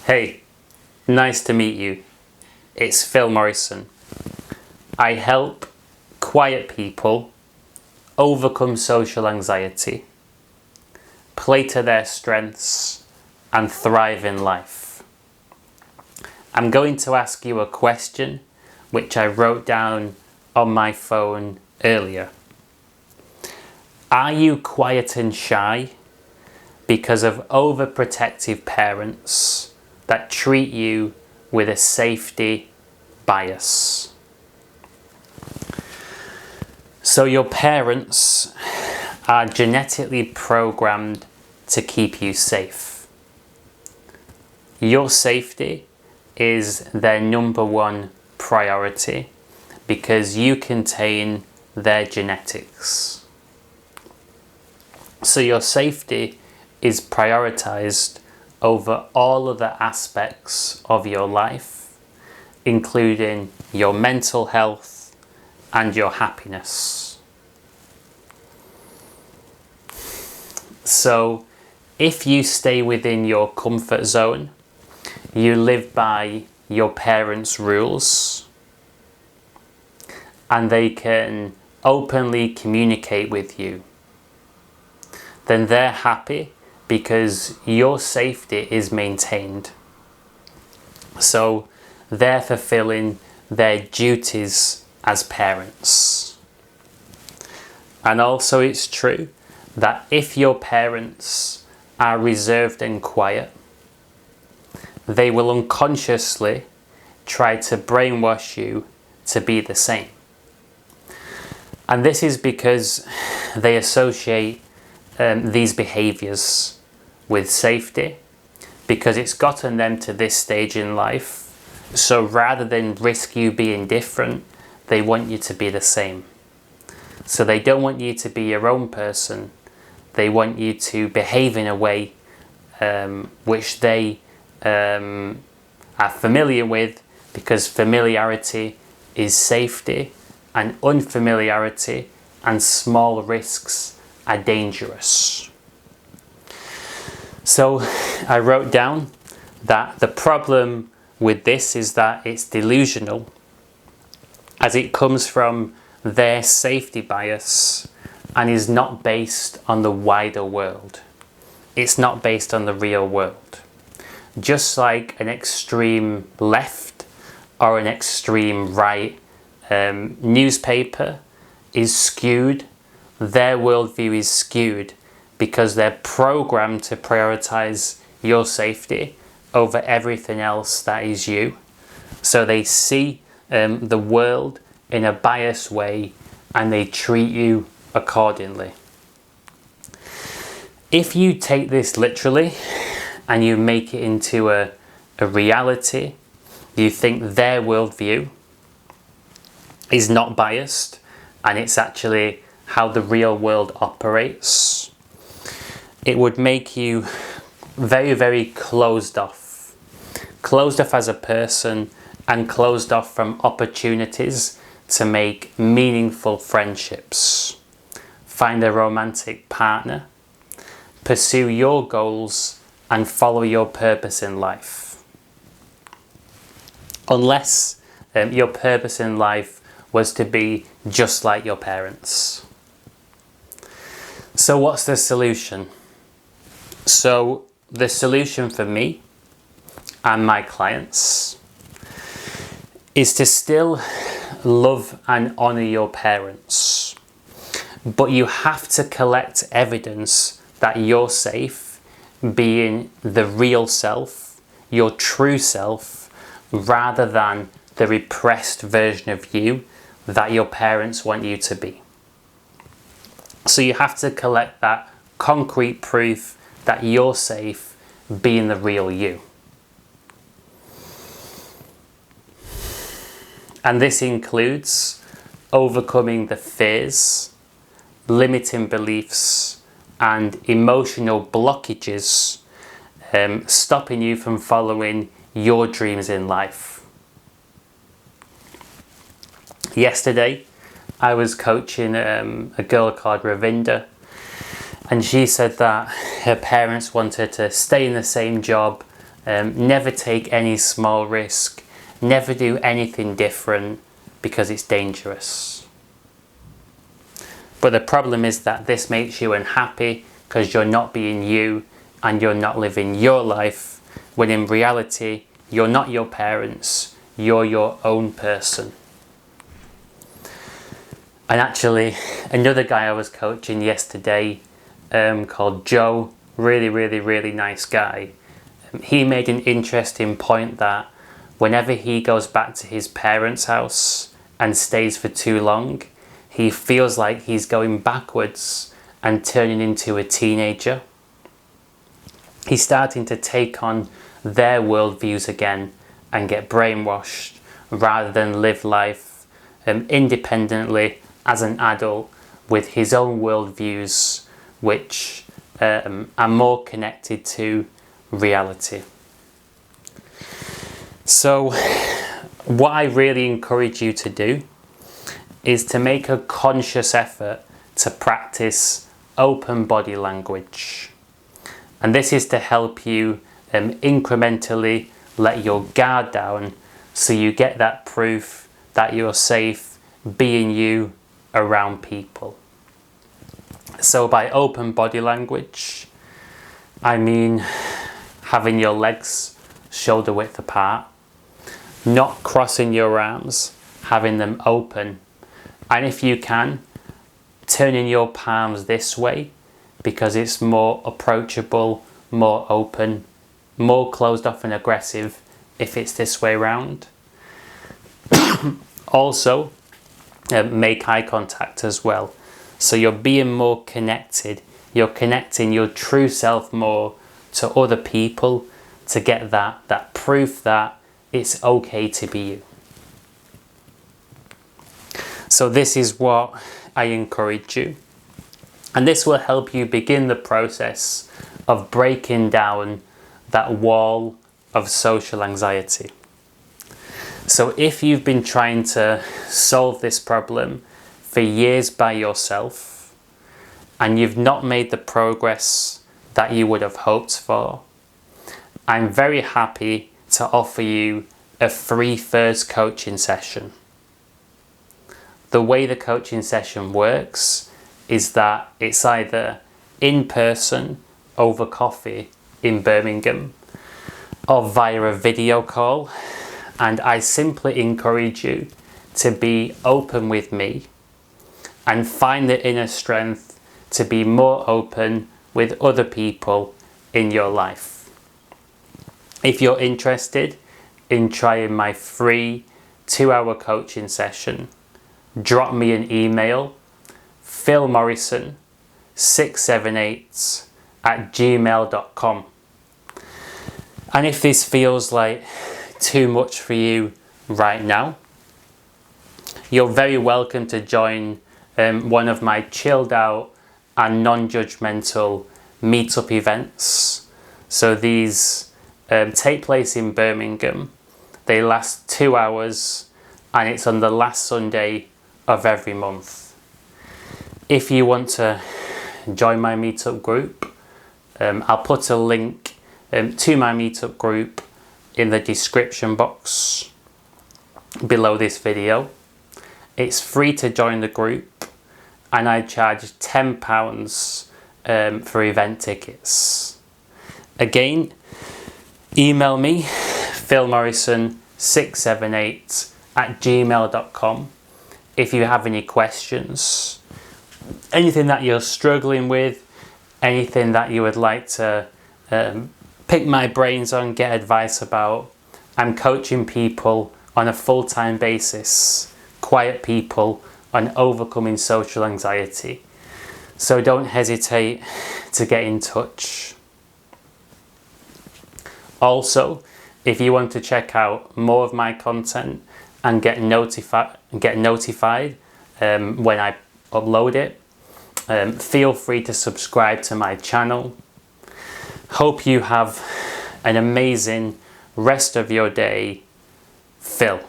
Hey, nice to meet you. It's Phil Morrison. I help quiet people overcome social anxiety, play to their strengths, and thrive in life. I'm going to ask you a question which I wrote down on my phone earlier. Are you quiet and shy because of overprotective parents that treat you with a safety bias? So your parents are genetically programmed to keep you safe. Your safety is their number one priority because you contain their genetics. So your safety is prioritized over all other aspects of your life, including your mental health and your happiness. So if you stay within your comfort zone, you live by your parents' rules, and they can openly communicate with you, then they're happy because your safety is maintained. So they're fulfilling their duties as parents. And also it's true that if your parents are reserved and quiet, they will unconsciously try to brainwash you to be the same. And this is because they associate these behaviors with safety, because it's gotten them to this stage in life. So rather than risk you being different, they want you to be the same. So they don't want you to be your own person. They want you to behave in a way which they are familiar with, because familiarity is safety, and unfamiliarity and small risks are dangerous. So I wrote down that the problem with this is that it's delusional, as it comes from their safety bias and is not based on the wider world. It's not based on the real world. Just like an extreme left or an extreme right newspaper is skewed, their worldview is skewed because they're programmed to prioritize your safety over everything else that is you. So they see the world in a biased way and they treat you accordingly. If you take this literally and you make it into a reality, you think their worldview is not biased and it's actually how the real world operates, it would make you very, very closed off as a person, and closed off from opportunities to make meaningful friendships, find a romantic partner, pursue your goals, and follow your purpose in life. Unless your purpose in life was to be just like your parents. So what's the solution? So the solution for me and my clients is to still love and honor your parents, but you have to collect evidence that you're safe being the real self, your true self, rather than the repressed version of you that your parents want you to be. So you have to collect that concrete proof that you're safe being the real you. And this includes overcoming the fears, limiting beliefs, and emotional blockages stopping you from following your dreams in life. Yesterday, I was coaching a girl called Ravinda, and she said that her parents wanted to stay in the same job Never take any small risk. Never do anything different because it's dangerous. But the problem is that this makes you unhappy because you're not being you and you're not living your life, when in reality, you're not your parents, you're your own person. And actually, another guy I was coaching yesterday called Joe, really nice guy, he made an interesting point that whenever he goes back to his parents' house and stays for too long, he feels like he's going backwards and turning into a teenager. He's starting to take on their worldviews again and get brainwashed rather than live life independently as an adult with his own worldviews, which are more connected to reality. So what I really encourage you to do is to make a conscious effort to practice open body language. And this is to help you incrementally let your guard down so you get that proof that you're safe being you around people. So by open body language, I mean having your legs shoulder width apart, not crossing your arms, having them open, and if you can, turning your palms this way because it's more approachable, more open, more closed off and aggressive if it's this way round. Also, make eye contact as well. So you're being more connected. You're connecting your true self more to other people to get that proof that it's okay to be you. So this is what I encourage you. And this will help you begin the process of breaking down that wall of social anxiety. So if you've been trying to solve this problem for years by yourself and you've not made the progress that you would have hoped for, I'm very happy to offer you a free first coaching session. The way the coaching session works is that it's either in person over coffee in Birmingham or via a video call, and I simply encourage you to be open with me and find the inner strength to be more open with other people in your life. If you're interested in trying my free 2-hour coaching session, drop me an email, philmorrison678@gmail.com. And if this feels like too much for you right now, you're very welcome to join one of my chilled out and non-judgmental meetup events. So these take place in Birmingham. They last 2 hours and it's on the last Sunday of every month. If you want to join my meetup group, I'll put a link to my meetup group in the description box below this video. It's free to join the group and I charge £10 for event tickets. Again, email me philmorrison678@gmail.com if you have any questions, anything that you're struggling with, anything that you would like to pick my brains on, get advice about. I'm coaching people on a full-time basis, quiet people, on overcoming social anxiety. So don't hesitate to get in touch. Also, if you want to check out more of my content and get notified when I upload it, feel free to subscribe to my channel. Hope you have an amazing rest of your day. Phil.